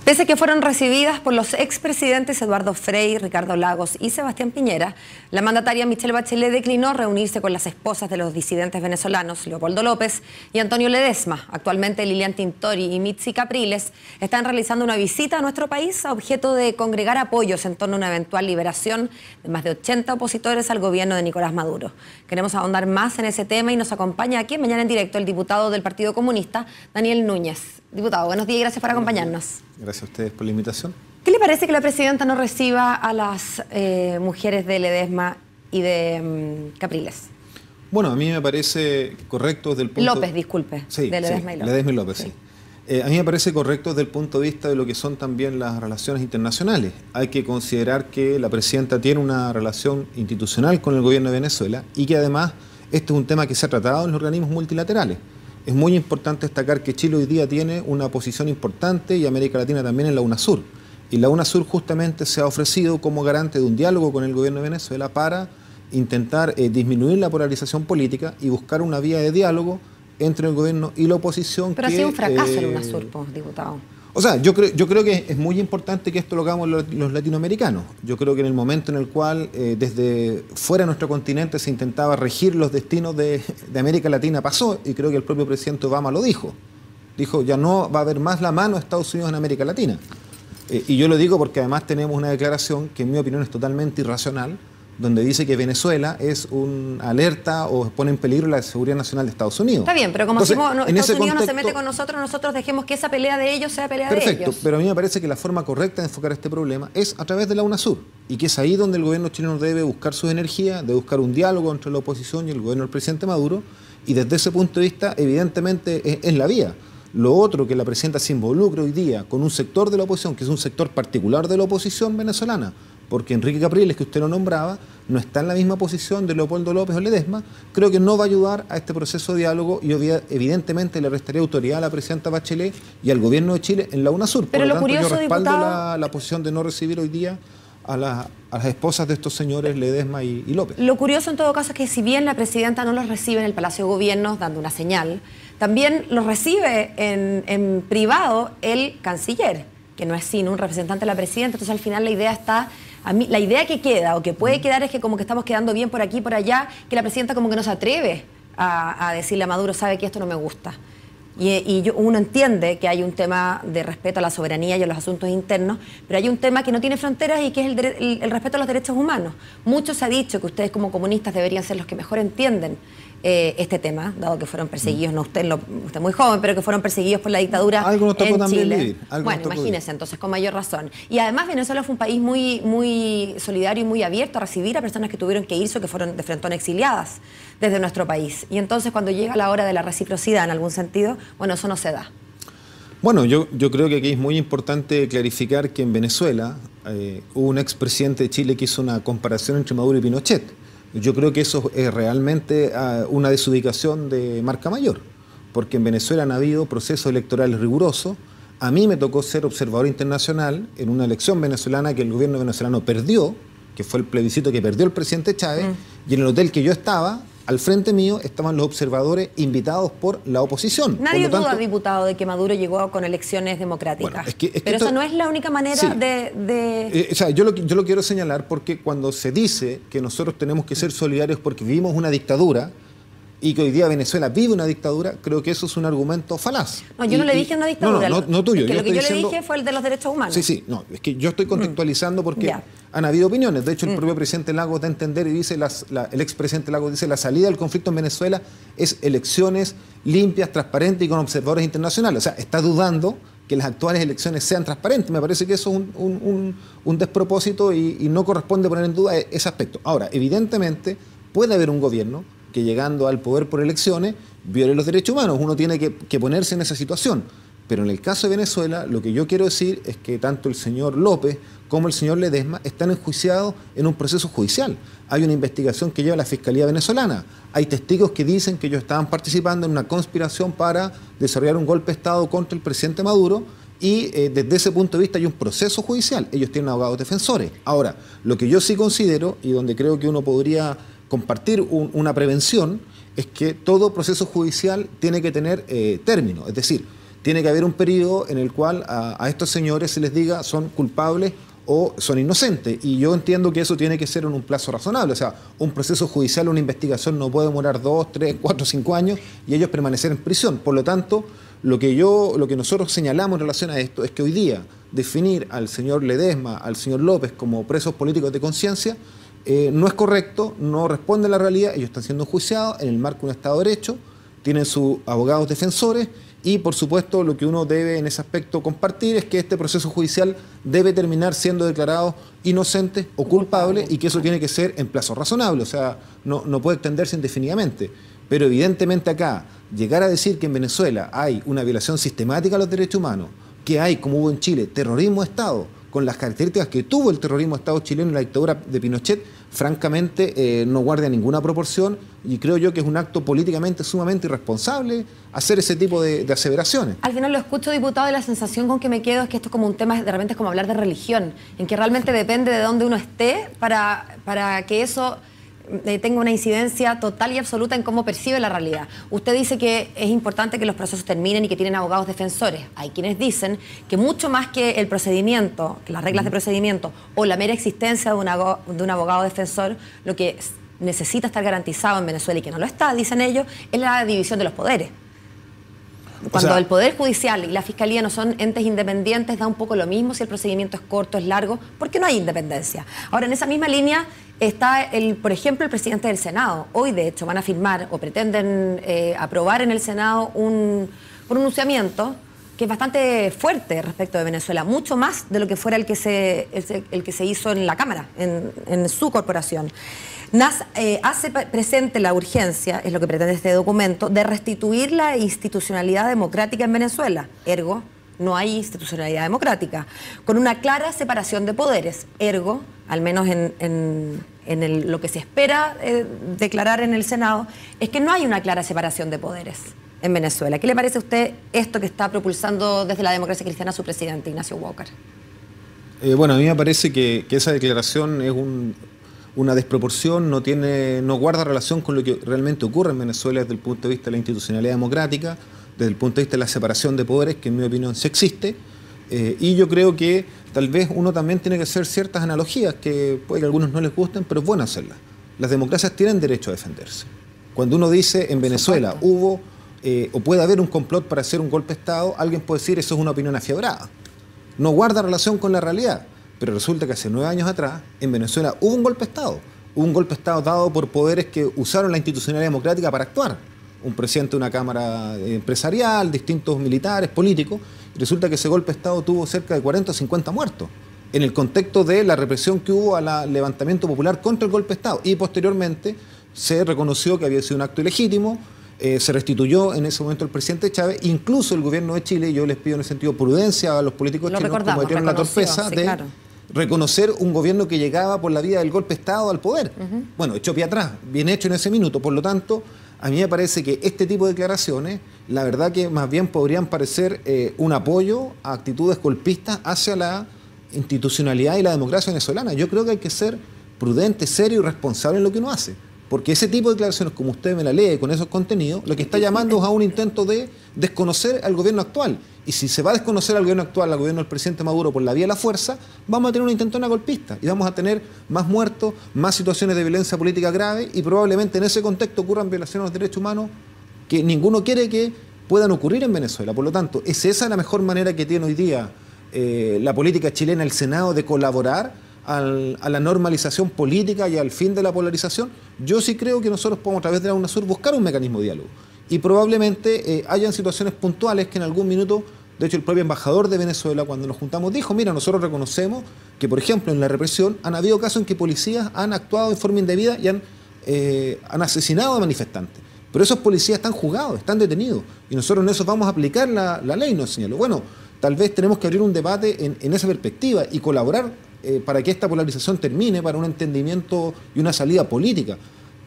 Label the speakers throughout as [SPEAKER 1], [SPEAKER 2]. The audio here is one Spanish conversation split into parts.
[SPEAKER 1] Pese a que fueron recibidas por los expresidentes Eduardo Frei, Ricardo Lagos y Sebastián Piñera, la mandataria Michelle Bachelet declinó reunirse con las esposas de los disidentes venezolanos Leopoldo López y Antonio Ledezma. Actualmente Lilian Tintori y Mitzi Capriles están realizando una visita a nuestro país a objeto de congregar apoyos en torno a una eventual liberación de más de 80 opositores al gobierno de Nicolás Maduro. Queremos ahondar más en ese tema y nos acompaña aquí en Mañana en Directo el diputado del Partido Comunista, Daniel Núñez. Diputado, buenos días y gracias por acompañarnos.
[SPEAKER 2] Gracias a ustedes por la invitación.
[SPEAKER 1] ¿Qué le parece que la presidenta no reciba a las mujeres de Ledezma y de Capriles?
[SPEAKER 2] Bueno, a mí me parece correcto desde el punto...
[SPEAKER 1] López, disculpe.
[SPEAKER 2] Sí,
[SPEAKER 1] de Ledezma y López.
[SPEAKER 2] Ledezma y López, sí. A mí me parece correcto desde el punto de vista de lo que son también las relaciones internacionales. Hay que considerar que la presidenta tiene una relación institucional con el gobierno de Venezuela y que además este es un tema que se ha tratado en los organismos multilaterales. Es muy importante destacar que Chile hoy día tiene una posición importante y América Latina también en la UNASUR. Y la UNASUR justamente se ha ofrecido como garante de un diálogo con el gobierno de Venezuela para intentar disminuir la polarización política y buscar una vía de diálogo entre el gobierno y la oposición.
[SPEAKER 1] Pero ha sido un fracaso el UNASUR, diputado.
[SPEAKER 2] O sea, yo creo que es muy importante que esto lo hagamos los latinoamericanos. Yo creo que en el momento en el cual desde fuera de nuestro continente se intentaba regir los destinos de América Latina pasó, y creo que el propio presidente Obama lo dijo. Dijo, ya no va a haber más la mano de Estados Unidos en América Latina. Y yo lo digo porque además tenemos una declaración que en mi opinión es totalmente irracional, donde dice que Venezuela es una alerta o pone en peligro la seguridad nacional de Estados Unidos.
[SPEAKER 1] Está bien, pero como Estados Unidos
[SPEAKER 2] contexto,
[SPEAKER 1] no se mete con nosotros dejemos que esa pelea de ellos sea pelea de ellos.
[SPEAKER 2] Perfecto, pero a mí me parece que la forma correcta de enfocar este problema es a través de la UNASUR, y que es ahí donde el gobierno chileno debe buscar sus energías, de buscar un diálogo entre la oposición y el gobierno del presidente Maduro, y desde ese punto de vista, evidentemente, es la vía. Lo otro, que la presidenta se involucre hoy día con un sector de la oposición, que es un sector particular de la oposición venezolana, porque Enrique Capriles, que usted lo nombraba, no está en la misma posición de Leopoldo López o Ledezma, creo que no va a ayudar a este proceso de diálogo y evidentemente le restaría autoridad a la presidenta Bachelet y al gobierno de Chile en la UNASUR.
[SPEAKER 1] Pero
[SPEAKER 2] por lo
[SPEAKER 1] lo
[SPEAKER 2] tanto,
[SPEAKER 1] curioso,
[SPEAKER 2] yo respaldo
[SPEAKER 1] diputado,
[SPEAKER 2] la posición de no recibir hoy día a las esposas de estos señores Ledezma y López.
[SPEAKER 1] Lo curioso en todo caso es que si bien la presidenta no los recibe en el Palacio de Gobierno dando una señal, también los recibe en privado el canciller, que no es sino un representante de la presidenta. Entonces al final la idea está... A mí, la idea que queda, o que puede quedar, es que como que estamos quedando bien por aquí y por allá, que la presidenta como que no se atreve a decirle a Maduro, sabe que esto no me gusta. Uno entiende que hay un tema de respeto a la soberanía y a los asuntos internos, pero hay un tema que no tiene fronteras y que es el respeto a los derechos humanos. Mucho se ha dicho que ustedes como comunistas deberían ser los que mejor entienden este tema, dado que fueron perseguidos, no usted es muy joven, pero que fueron perseguidos por la dictadura en Chile. Bueno, imagínese, entonces con mayor razón. Y además Venezuela fue un país muy solidario y muy abierto a recibir a personas que tuvieron que irse o que fueron de frentón exiliadas desde nuestro país. Y entonces cuando llega la hora de la reciprocidad en algún sentido, bueno, eso no se da.
[SPEAKER 2] Bueno, yo creo que aquí es muy importante clarificar que en Venezuela hubo un expresidente de Chile que hizo una comparación entre Maduro y Pinochet. Yo creo que eso es realmente una desubicación de marca mayor, porque en Venezuela han habido procesos electorales rigurosos. A mí me tocó ser observador internacional en una elección venezolana que el gobierno venezolano perdió, que fue el plebiscito que perdió el presidente Chávez, y en el hotel que yo estaba, al frente mío, estaban los observadores invitados por la oposición.
[SPEAKER 1] Nadie duda, diputado, de que Maduro llegó con elecciones democráticas. Bueno, pero eso no es la única manera de...
[SPEAKER 2] O sea, yo lo quiero señalar porque cuando se dice que nosotros tenemos que ser solidarios porque vivimos una dictadura y que hoy día Venezuela vive una dictadura, creo que eso es un argumento falaz.
[SPEAKER 1] No, yo no le dije una dictadura.
[SPEAKER 2] No tuyo.
[SPEAKER 1] Es que lo que yo le dije fue el de los derechos humanos.
[SPEAKER 2] Sí, no, es que yo estoy contextualizando porque han habido opiniones. De hecho, el propio presidente Lagos da a entender y dice, el expresidente Lagos dice, la salida del conflicto en Venezuela es elecciones limpias, transparentes y con observadores internacionales. O sea, está dudando que las actuales elecciones sean transparentes. Me parece que eso es un despropósito y no corresponde poner en duda ese aspecto. Ahora, evidentemente, puede haber un gobierno que llegando al poder por elecciones viole los derechos humanos. Uno tiene que ponerse en esa situación. Pero en el caso de Venezuela, lo que yo quiero decir es que tanto el señor López como el señor Ledezma están enjuiciados en un proceso judicial. Hay una investigación que lleva la Fiscalía venezolana. Hay testigos que dicen que ellos estaban participando en una conspiración para desarrollar un golpe de Estado contra el presidente Maduro y desde ese punto de vista hay un proceso judicial. Ellos tienen abogados defensores. Ahora, lo que yo sí considero y donde creo que uno podría compartir una prevención es que todo proceso judicial tiene que tener término. Es decir, tiene que haber un periodo en el cual a estos señores se les diga son culpables o son inocentes. Y yo entiendo que eso tiene que ser en un plazo razonable. O sea, un proceso judicial, una investigación no puede demorar 2, 3, 4, 5 años y ellos permanecer en prisión. Por lo tanto, lo que nosotros señalamos en relación a esto es que hoy día definir al señor Ledesma, al señor López como presos políticos de conciencia no es correcto, no responde a la realidad. Ellos están siendo enjuiciados en el marco de un Estado de Derecho, tienen sus abogados defensores y, por supuesto, lo que uno debe en ese aspecto compartir es que este proceso judicial debe terminar siendo declarado inocente o culpable y que eso tiene que ser en plazo razonable, o sea, no puede extenderse indefinidamente. Pero evidentemente acá, llegar a decir que en Venezuela hay una violación sistemática a los derechos humanos, que hay, como hubo en Chile, terrorismo de Estado, con las características que tuvo el terrorismo de Estado chileno en la dictadura de Pinochet, francamente no guarda ninguna proporción y creo yo que es un acto políticamente sumamente irresponsable hacer ese tipo de aseveraciones.
[SPEAKER 1] Al final lo escucho, diputado, y la sensación con que me quedo es que esto es como un tema, de repente es como hablar de religión, en que realmente depende de dónde uno esté para que eso tenga una incidencia total y absoluta en cómo percibe la realidad. Usted dice que es importante que los procesos terminen y que tienen abogados defensores. Hay quienes dicen que mucho más que el procedimiento, que las reglas de procedimiento o la mera existencia de un abogado defensor, lo que necesita estar garantizado en Venezuela y que no lo está, dicen ellos, es la división de los poderes. Cuando el Poder Judicial y la Fiscalía no son entes independientes, da un poco lo mismo si el procedimiento es corto, es largo, porque no hay independencia. Ahora, en esa misma línea está, por ejemplo, el presidente del Senado. Hoy, de hecho, van a firmar o pretenden aprobar en el Senado un pronunciamiento que es bastante fuerte respecto de Venezuela, mucho más de lo que fuera el que se hizo en la Cámara, en su corporación. NAS hace presente la urgencia, es lo que pretende este documento, de restituir la institucionalidad democrática en Venezuela. Ergo, no hay institucionalidad democrática. Con una clara separación de poderes. Ergo, al menos en lo que se espera declarar en el Senado, es que no hay una clara separación de poderes en Venezuela. ¿Qué le parece a usted esto que está propulsando desde la democracia cristiana su presidente, Ignacio Walker?
[SPEAKER 2] Bueno, a mí me parece que esa declaración es una desproporción, no guarda relación con lo que realmente ocurre en Venezuela desde el punto de vista de la institucionalidad democrática, desde el punto de vista de la separación de poderes, que en mi opinión sí existe, y yo creo que tal vez uno también tiene que hacer ciertas analogías, que puede que a algunos no les gusten, pero es bueno hacerlas. Las democracias tienen derecho a defenderse. Cuando uno dice en Venezuela hubo o puede haber un complot para hacer un golpe de Estado, alguien puede decir eso es una opinión afiebrada. No guarda relación con la realidad. Pero resulta que hace 9 años atrás, en Venezuela hubo un golpe de Estado. Hubo un golpe de Estado dado por poderes que usaron la institucionalidad democrática para actuar. Un presidente de una cámara empresarial, distintos militares, políticos. Y resulta que ese golpe de Estado tuvo cerca de 40 o 50 muertos. En el contexto de la represión que hubo al levantamiento popular contra el golpe de Estado. Y posteriormente se reconoció que había sido un acto ilegítimo. Se restituyó en ese momento el presidente Chávez, incluso el gobierno de Chile, yo les pido en ese sentido prudencia a los políticos chilenos que cometieron la torpeza de reconocer un gobierno que llegaba por la vía del golpe de Estado al poder. Bueno, echó pie atrás, bien hecho en ese minuto. Por lo tanto, a mí me parece que este tipo de declaraciones, la verdad que más bien podrían parecer un apoyo a actitudes golpistas hacia la institucionalidad y la democracia venezolana. Yo creo que hay que ser prudente, serio y responsable en lo que uno hace. Porque ese tipo de declaraciones, como usted me la lee con esos contenidos, lo que está llamando es a un intento de desconocer al gobierno actual. Y si se va a desconocer al gobierno actual, al gobierno del presidente Maduro por la vía de la fuerza, vamos a tener una intentona golpista y vamos a tener más muertos, más situaciones de violencia política grave y probablemente en ese contexto ocurran violaciones a los derechos humanos que ninguno quiere que puedan ocurrir en Venezuela. Por lo tanto, ¿es esa la mejor manera que tiene hoy día la política chilena, el Senado, de colaborar a la normalización política y al fin de la polarización? Yo sí creo que nosotros podemos, a través de la UNASUR, buscar un mecanismo de diálogo. Y probablemente hayan situaciones puntuales que en algún minuto, de hecho el propio embajador de Venezuela, cuando nos juntamos, dijo, mira, nosotros reconocemos que, por ejemplo, en la represión han habido casos en que policías han actuado de forma indebida y han asesinado a manifestantes. Pero esos policías están juzgados, están detenidos. Y nosotros en eso vamos a aplicar la ley, nos señaló. Bueno, tal vez tenemos que abrir un debate en esa perspectiva y colaborar para que esta polarización termine, para un entendimiento y una salida política,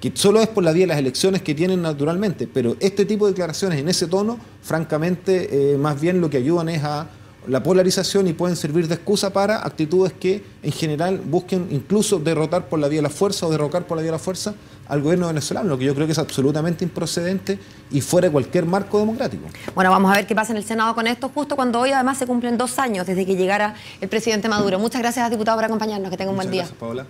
[SPEAKER 2] que solo es por la vía de las elecciones que tienen naturalmente, pero este tipo de declaraciones en ese tono, francamente, más bien lo que ayudan es a la polarización y pueden servir de excusa para actitudes que en general busquen incluso derrotar por la vía de la fuerza o derrocar por la vía de la fuerza al gobierno venezolano, lo que yo creo que es absolutamente improcedente y fuera de cualquier marco democrático.
[SPEAKER 1] Bueno, vamos a ver qué pasa en el Senado con esto, justo cuando hoy además se cumplen 2 años desde que llegara el presidente Maduro. Muchas gracias, diputado, por acompañarnos. Que tenga un buen día.
[SPEAKER 2] Gracias, Paola.